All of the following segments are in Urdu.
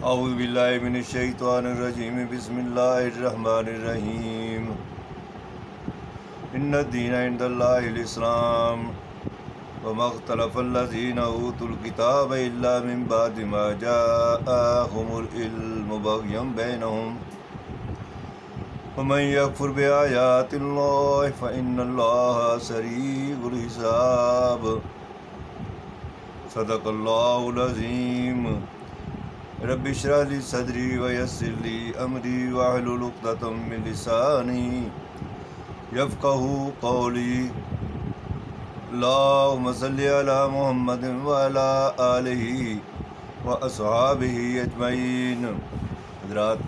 اعوذ باللہ من الشیطان الرجیم بسم اللہ الرحمن الرحیم ان الدین عند اللہ الاسلام وما اختلف الذین اوتوا الکتاب الا من بعد ما جاءهم العلم بغیا بینہم ومن یکفر بآیات اللہ فإن اللہ سریع الحساب صدق اللہ العظیم رب اشرح لی صدری ویسر لی امری واحلل عقدۃ من لسانی یفقہوا قولی اللہم صلی علی محمد وعلی آلہ واصحابہ اجمعین۔ حضرات،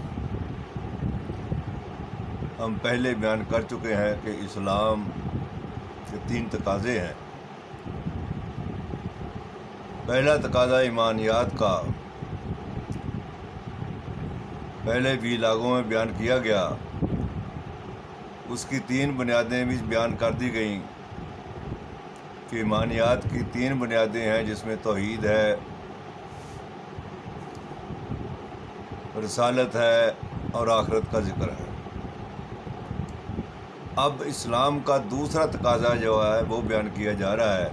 ہم پہلے بیان کر چکے ہیں کہ اسلام کے 3 تقاضے ہیں۔ پہلا تقاضا ایمانیات کا پہلے بھی لاگوں میں بیان کیا گیا، اس کی 3 بنیادیں بھی بیان کر دی گئیں کہ ایمانیات کی 3 بنیادیں ہیں، جس میں توحید ہے، رسالت ہے اور آخرت کا ذکر ہے۔ اب اسلام کا دوسرا تقاضا جو ہے وہ بیان کیا جا رہا ہے۔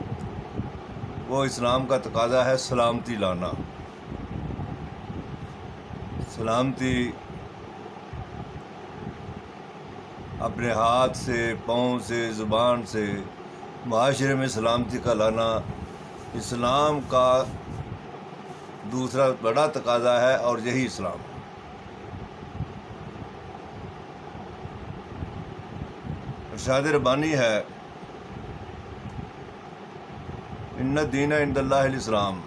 وہ اسلام کا تقاضا ہے سلامتی لانا۔ سلامتی اپنے ہاتھ سے، پاؤں سے، زبان سے، معاشرے میں سلامتی کا لانا اسلام کا دوسرا بڑا تقاضا ہے، اور یہی اسلام ہے۔ ارشاد ربانی ہے، ان الدین عند اللہ الاسلام،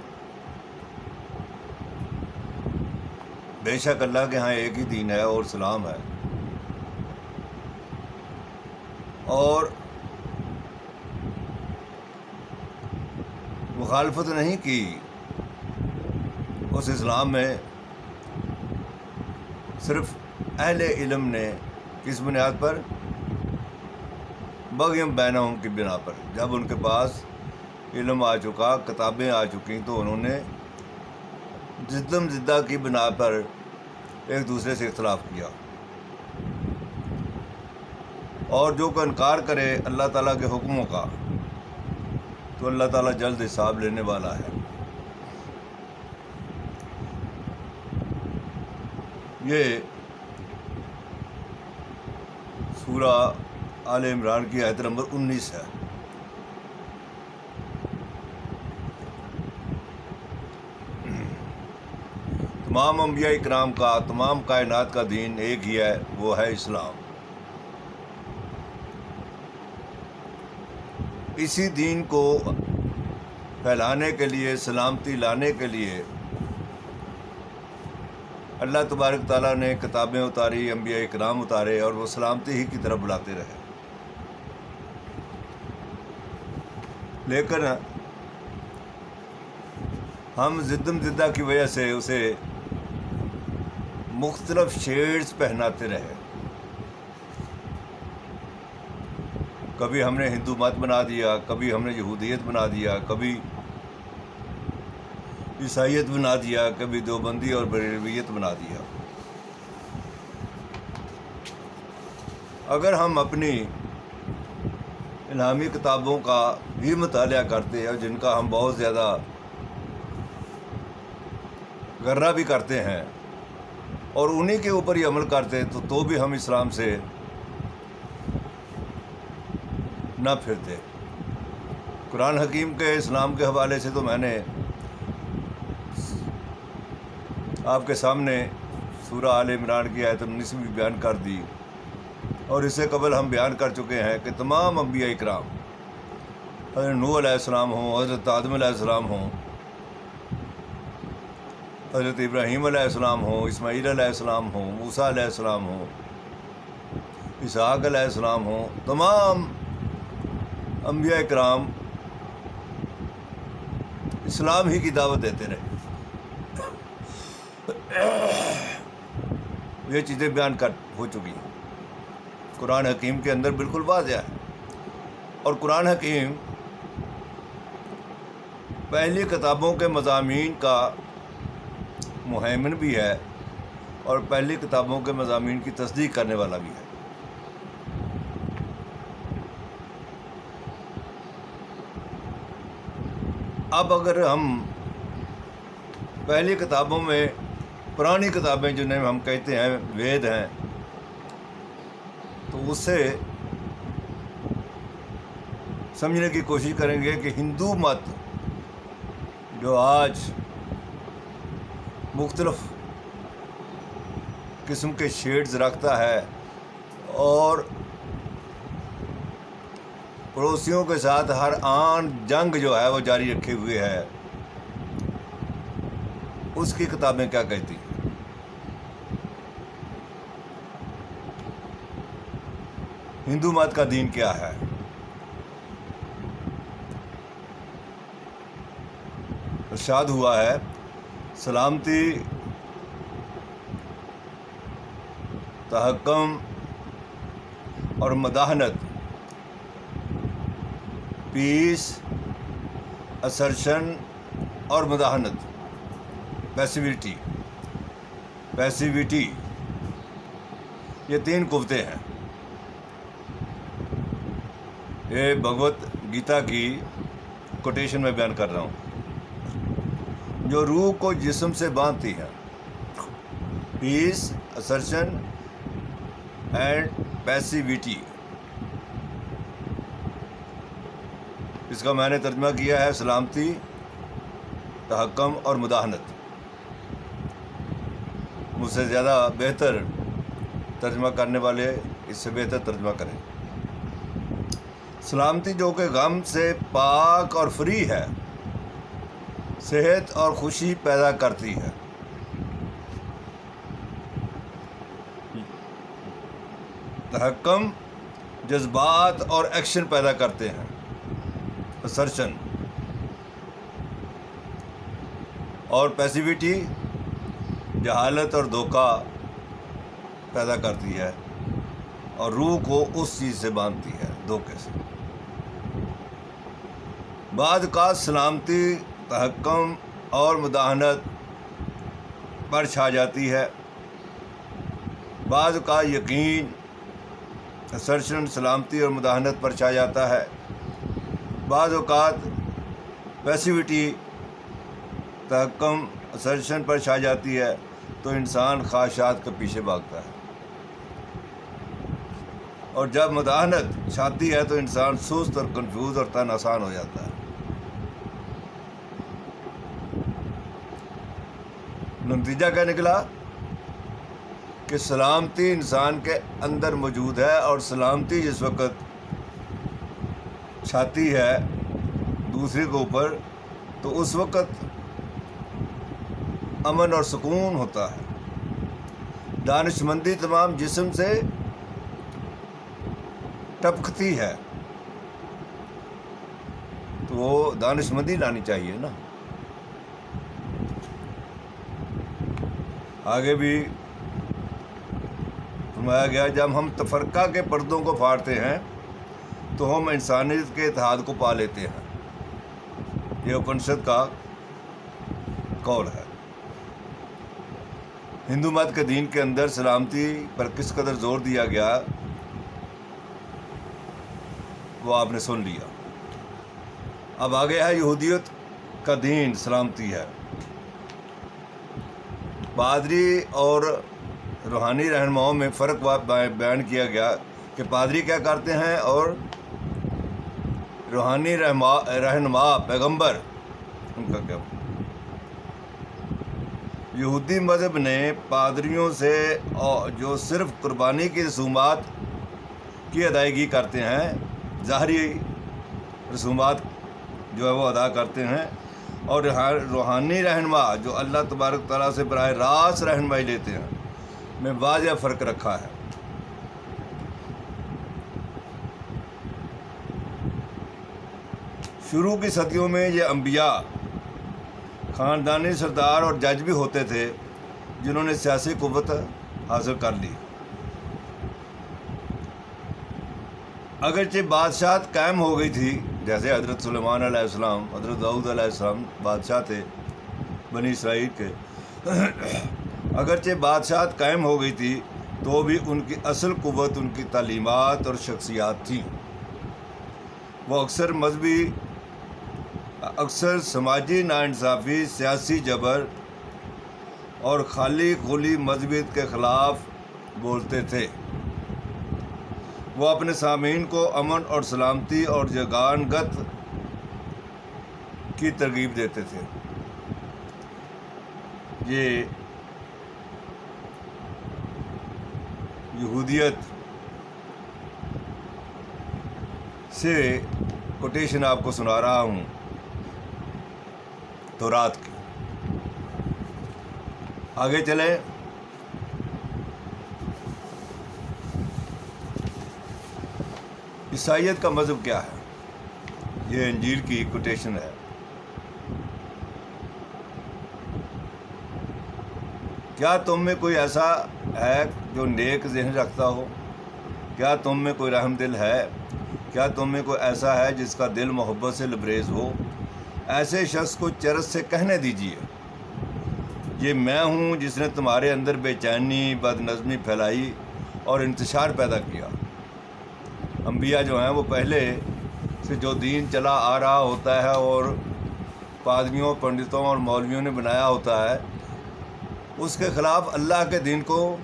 بے شک اللہ کے ہاں ایک ہی دین ہے اور اسلام ہے۔ اور مخالفت نہیں کی اس اسلام میں صرف اہل علم نے، کس بنیاد پر؟ بغیم بینہم کی بنا پر۔ جب ان کے پاس علم آ چکا، کتابیں آ چکی، تو انہوں نے جدم زدہ کی بنا پر ایک دوسرے سے اختلاف کیا، اور جو کو انکار کرے اللہ تعالیٰ کے حکموں کا تو اللہ تعالیٰ جلد حساب لینے والا ہے۔ یہ سورہ آل عمران کی آیت نمبر 19 ہے۔ تمام انبیاء اکرام کا، تمام کائنات کا دین ایک ہی ہے، وہ ہے اسلام۔ اسی دین کو پھیلانے کے لیے، سلامتی لانے کے لیے اللہ تبارک تعالیٰ نے کتابیں اتاری، انبیاء اکرام اتارے، اور وہ سلامتی ہی کی طرف بلاتے رہے۔ لیکن ہم زدم زدہ کی وجہ سے اسے مختلف شیڈز پہناتے رہے۔ کبھی ہم نے ہندو مت بنا دیا، کبھی ہم نے یہودیت بنا دیا، کبھی عیسائیت بنا دیا، کبھی دیوبندی اور بریلویت بنا دیا۔ اگر ہم اپنی الہامی کتابوں کا بھی مطالعہ کرتے ہیں، جن کا ہم بہت زیادہ غرہ بھی کرتے ہیں، اور انہی کے اوپر ہی عمل کرتے، تو بھی ہم اسلام سے نہ پھرتے۔ قرآن حکیم کے اسلام کے حوالے سے تو میں نے آپ کے سامنے سورہ آل عمران کی آیت 19 بھی بیان کر دی، اور اس سے قبل ہم بیان کر چکے ہیں کہ تمام انبیاء اکرام، حضرت نوح علیہ السلام ہوں، حضرت آدم علیہ السلام ہوں، حضرت ابراہیم علیہ السلام ہوں، اسماعیل علیہ السلام ہوں، موسیٰ علیہ السلام ہوں، اسحاق علیہ السلام ہوں، تمام انبیاء اکرام اسلام ہی کی دعوت دیتے رہے۔ یہ چیزیں بیان ہو چکی ہیں، قرآن حکیم کے اندر بالکل واضح ہے۔ اور قرآن حکیم پہلی کتابوں کے مضامین کا مہیمن بھی ہے اور پہلی کتابوں کے مضامین کی تصدیق کرنے والا بھی ہے۔ اب اگر ہم پہلی کتابوں میں پرانی کتابیں جنہیں ہم کہتے ہیں وید ہیں، تو اس سے سمجھنے کی کوشش کریں گے کہ ہندو مت جو آج مختلف قسم کے شیڈز رکھتا ہے اور پڑوسیوں کے ساتھ ہر آن جنگ جو ہے وہ جاری رکھے ہوئے ہے، اس کی کتابیں کیا کہتی ہیں؟ ہندو مت کا دین کیا ہے؟ ارشاد ہوا ہے، سلامتی، تحکم اور مداحنت، پیس، اسرشن اور مداحنت، پیسیوٹی، یہ 3 قوتیں ہیں۔ یہ بھگوت گیتا کی کوٹیشن میں بیان کر رہا ہوں، جو روح کو جسم سے باندھتی ہے۔ پیس، اسرشن اینڈ پیسیوٹی، اس کا میں نے ترجمہ کیا ہے سلامتی، تحکم اور مداحنت۔ مجھ سے زیادہ بہتر ترجمہ کرنے والے اس سے بہتر ترجمہ کریں۔ سلامتی جو کہ غم سے پاک اور فری ہے، صحت اور خوشی پیدا کرتی ہے۔ تحکم جذبات اور ایکشن پیدا کرتے ہیں۔ اسرشن اور پیسیوٹی جہالت اور دھوکہ پیدا کرتی ہے اور روح کو اس چیز سے باندھتی ہے، دھوکے سے۔ بعض اوقات سلامتی، تحکم اور مداحنت پر چھا جاتی ہے، بعض اوقات یقین، اسرشن، سلامتی اور مداحنت پر چھا جاتا ہے، بعض اوقات پیسیوٹی، تحکم، اسرشن پر چھا جاتی ہے، تو انسان خواہشات کے پیچھے بھاگتا ہے، اور جب مداحنت چھاتی ہے تو انسان سست اور کنفیوز اور تن آسان ہو جاتا ہے۔ نتیجہ کیا نکلا کہ سلامتی انسان کے اندر موجود ہے، اور سلامتی جس وقت چھاتی ہے دوسرے کے اوپر تو اس وقت امن اور سکون ہوتا ہے۔ دانشمندی تمام جسم سے ٹپکتی ہے، تو وہ دانشمندی لانی چاہیے نا۔ آگے بھی فرمایا گیا، جب ہم تفرقہ کے پردوں کو پھاڑتے ہیں تو ہم انسانیت کے اتحاد کو پا لیتے ہیں۔ یہ اپنشد کا قول ہے۔ ہندو مت کے دین کے اندر سلامتی پر کس قدر زور دیا گیا وہ آپ نے سن لیا۔ اب آگے ہے یہودیت کا دین سلامتی ہے۔ پادری اور روحانی رہنماؤں میں فرق بیان کیا گیا کہ پادری کیا کرتے ہیں اور روحانی رہنما پیغمبر ان کا کیا۔ یہودی مذہب نے پادریوں سے جو صرف قربانی کی رسومات کی ادائیگی کرتے ہیں، ظاہری رسومات جو ہے وہ ادا کرتے ہیں، اور روحانی رہنما جو اللہ تبارک تعالیٰ سے براہ راست رہنمائی لیتے ہیں، میں واضح فرق رکھا ہے۔ شروع کی صدیوں میں یہ انبیاء خاندانی سردار اور جج بھی ہوتے تھے جنہوں نے سیاسی قوت حاصل کر لی۔ اگرچہ بادشاہت قائم ہو گئی تھی، جیسے حضرت سلیمان علیہ السلام، حضرت داؤد علیہ السلام بادشاہ تھے بنی اسرائیل کے، اگرچہ بادشاہت قائم ہو گئی تھی تو بھی ان کی اصل قوت ان کی تعلیمات اور شخصیات تھیں۔ وہ اکثر سماجی ناانصافی، سیاسی جبر اور خالی خلی مذہبیت کے خلاف بولتے تھے۔ وہ اپنے سامعین کو امن اور سلامتی اور یگانگت کی ترغیب دیتے تھے۔ یہ یہودیت سے کوٹیشن آپ کو سنا رہا ہوں تورات کی۔ آگے چلیں۔ عیسائیت کا مذہب کیا ہے؟ یہ انجیل کی کوٹیشن ہے۔ کیا تم میں کوئی ایسا ہے جو نیک ذہن رکھتا ہو؟ کیا تم میں کوئی رحم دل ہے؟ کیا تم میں کوئی ایسا ہے جس کا دل محبت سے لبریز ہو؟ ایسے شخص کو چرس سے کہنے دیجیے، یہ میں ہوں جس نے تمہارے اندر بے چینی، بد نظمی پھیلائی اور انتشار پیدا کیا۔ انبیاء جو ہیں وہ پہلے سے جو دین چلا آ رہا ہوتا ہے اور پادریوں، پنڈتوں اور مولویوں نے بنایا ہوتا ہے، اس کے خلاف اللہ کے دین کو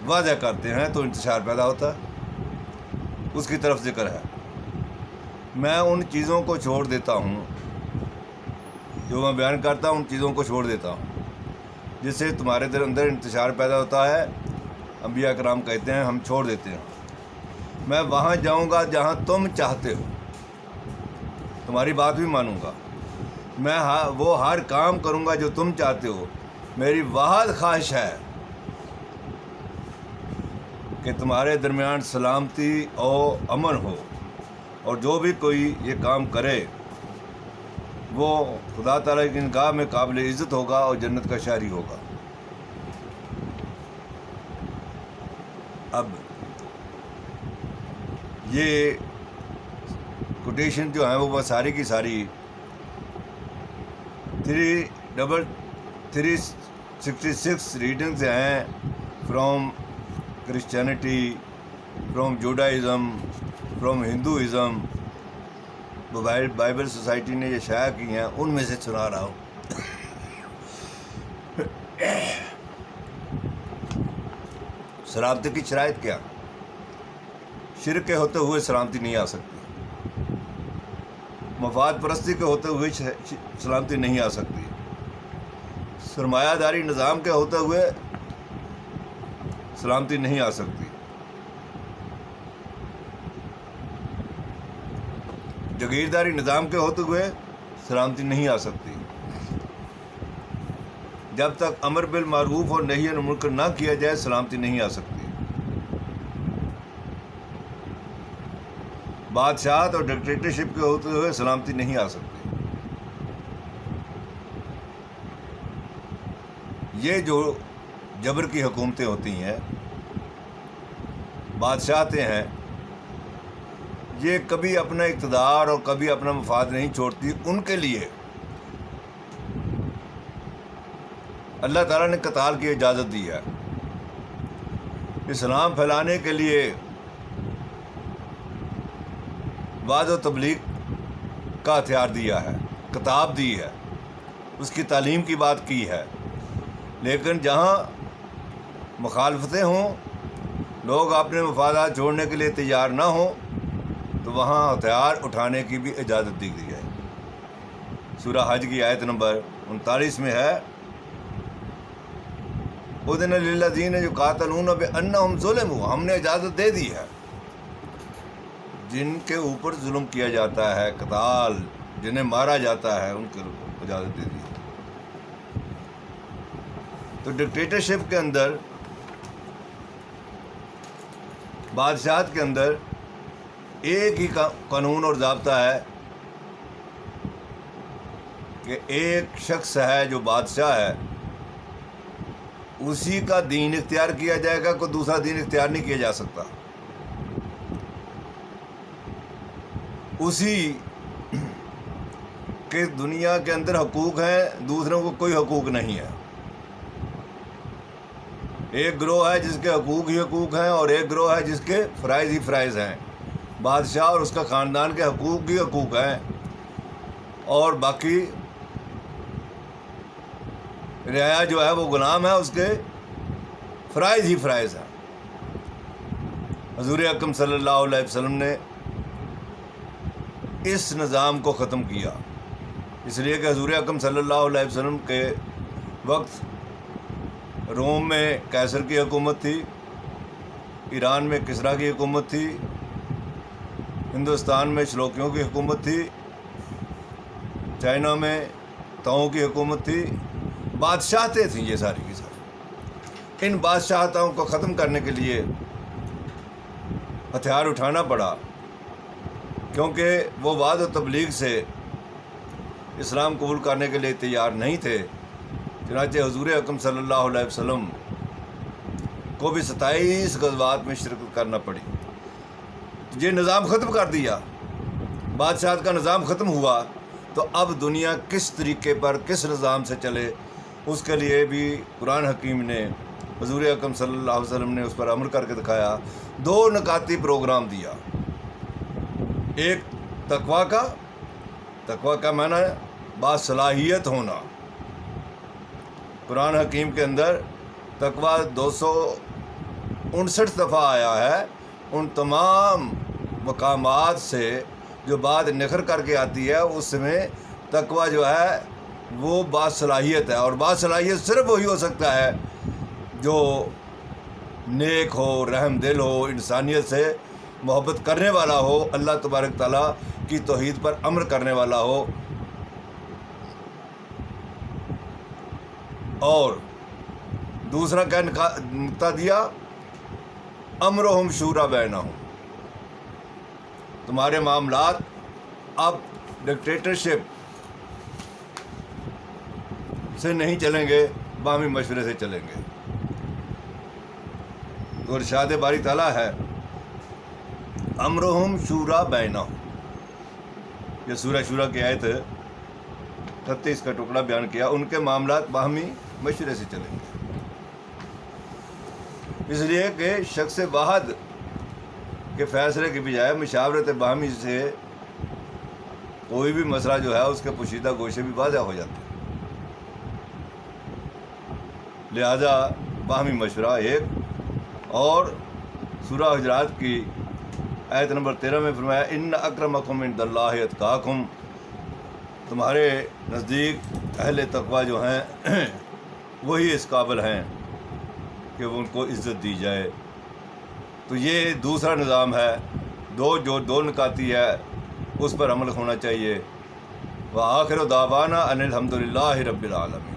واضح کرتے ہیں تو انتشار پیدا ہوتا ہے، اس کی طرف ذکر ہے۔ میں ان چیزوں کو چھوڑ دیتا ہوں جو میں بیان کرتا ہوں، ان چیزوں کو چھوڑ دیتا ہوں جس سے تمہارے دل اندر انتشار پیدا ہوتا ہے۔ انبیاء کرام کہتے ہیں ہم چھوڑ دیتے ہیں۔ میں وہاں جاؤں گا جہاں تم چاہتے ہو، تمہاری بات بھی مانوں گا۔ میں وہ ہر کام کروں گا جو تم چاہتے ہو۔ میری واحد خواہش ہے کہ تمہارے درمیان سلامتی اور امن ہو، اور جو بھی کوئی یہ کام کرے وہ خدا تعالیٰ کی نگاہ میں قابل عزت ہوگا اور جنت کا شہری ہوگا۔ اب یہ کوٹیشن جو ہیں وہ ساری کی ساری 366 ریڈنگز ہیں، from Christianity, from Judaism, from Hinduism. Bible society نے یہ شائع کی ہیں، ان میں سے سنا رہا ہوں۔ سلامتی کی شرائط کیا؟ شرک کے ہوتے ہوئے سلامتی نہیں آ سکتی، مفاد پرستی کے ہوتے ہوئے سلامتی نہیں آ سکتی، سرمایہ داری نظام کے ہوتے ہوئے سلامتی نہیں آ سکتی، جگیرداری نظام کے ہوتے ہوئے سلامتی نہیں آ سکتی۔ جب تک امر بالمعروف اور نہی عن المنکر نہ کیا جائے سلامتی نہیں آ سکتی۔ بادشاہت اور ڈکٹیٹرشپ کے ہوتے ہوئے سلامتی نہیں آ سکتی۔ یہ جو جبر کی حکومتیں ہوتی ہیں، بادشاہتیں ہیں، یہ کبھی اپنا اقتدار اور کبھی اپنا مفاد نہیں چھوڑتی۔ ان کے لیے اللہ تعالیٰ نے قتال کی اجازت دی ہے، اسلام پھیلانے کے لیے وعظ و تبلیغ کا ہتھیار دیا ہے، کتاب دی ہے، اس کی تعلیم کی بات کی ہے۔ لیکن جہاں مخالفتیں ہوں، لوگ اپنے مفادات چھوڑنے کے لیے تیار نہ ہوں، تو وہاں ہتھیار اٹھانے کی بھی اجازت دی گئی ہے۔ سورہ حج کی آیت نمبر 39 میں ہے، اذن للذین یقاتلون بانہم ظلموا، ہم نے اجازت دے دی ہے جن کے اوپر ظلم کیا جاتا ہے، قتال، جنہیں مارا جاتا ہے، ان کے اوپر اجازت دے دی ہے۔ تو ڈکٹیٹرشپ کے اندر، بادشاہت کے اندر ایک ہی قانون اور ضابطہ ہے کہ ایک شخص ہے جو بادشاہ ہے، اسی کا دین اختیار کیا جائے گا، کوئی دوسرا دین اختیار نہیں کیا جا سکتا۔ اسی کے دنیا کے اندر حقوق ہیں، دوسروں کو کوئی حقوق نہیں ہے۔ ایک گروہ ہے جس کے حقوق ہی حقوق ہیں اور ایک گروہ ہے جس کے فرائض ہی فرائض ہیں. بادشاہ اور اس کا خاندان کے حقوق ہی حقوق ہیں اور باقی رعایا جو ہے وہ غلام ہے، اس کے فرائض ہی فرائض ہیں. حضور اکرم صلی اللہ علیہ وسلم نے اس نظام کو ختم کیا، اس لیے کہ حضور اکرم صلی اللہ علیہ وسلم کے وقت روم میں قیصر کی حکومت تھی، ایران میں کسریٰ کی حکومت تھی، ہندوستان میں شلوکیوں کی حکومت تھی، چائنا میں تاؤں کی حکومت تھی. بادشاہتیں تھیں یہ ساری کی ساری. ان بادشاہتوں کو ختم کرنے کے لیے ہتھیار اٹھانا پڑا، کیونکہ وہ وعد و تبلیغ سے اسلام قبول کرنے کے لیے تیار نہیں تھے. چنانچہ حضور اکرم صلی اللہ علیہ وسلم کو بھی 27 غزوات میں شرکت کرنا پڑی. یہ نظام ختم کر دیا، بادشاہت کا نظام ختم ہوا، تو اب دنیا کس طریقے پر کس نظام سے چلے، اس کے لیے بھی قرآن حکیم نے، حضور اکرم صلی اللہ علیہ وسلم نے اس پر عمل کر کے دکھایا. 2 نکاتی پروگرام دیا. ایک تقوی کا معنی ہے باصلاحیت ہونا. قرآن حکیم کے اندر تقوی 259 دفعہ آیا ہے. ان تمام مقامات سے جو بات نکھر کر کے آتی ہے اس میں تقوی جو ہے وہ باصلاحیت ہے، اور باصلاحیت صرف وہی ہو سکتا ہے جو نیک ہو، رحم دل ہو، انسانیت سے محبت کرنے والا ہو، اللہ تبارک تعالیٰ کی توحید پر عمل کرنے والا ہو. اور دوسرا کیا نکتہ دیا؟ امرہم شورا بینہم. تمہارے معاملات اب ڈکٹیٹرشپ سے نہیں چلیں گے، باہمی مشورے سے چلیں گے. تو ارشاد باری تعالیٰ ہے امرہم شورا بینہم. یہ سورہ شورا کی آیت 36 کا ٹکڑا بیان کیا. ان کے معاملات باہمی مشورے سے چلیں گے، اس لیے کہ شخص واحد کے فیصلے کی بجائے مشاورت باہمی سے کوئی بھی مسئلہ جو ہے اس کے پوشیدہ گوشے بھی واضح ہو جاتے ہیں. لہذا باہمی مشورہ ایک. اور سورہ حجرات کی آیت نمبر 13 میں فرمایا ان اکرمکم عند اللہ اتقاکم. تمہارے نزدیک اہل تقوی جو ہیں وہی اس قابل ہیں کہ ان کو عزت دی جائے. تو یہ دوسرا نظام ہے، جو دو نکاتی ہے اس پر عمل ہونا چاہیے. وآخر دعوانا ان الحمد للہ رب العالمین.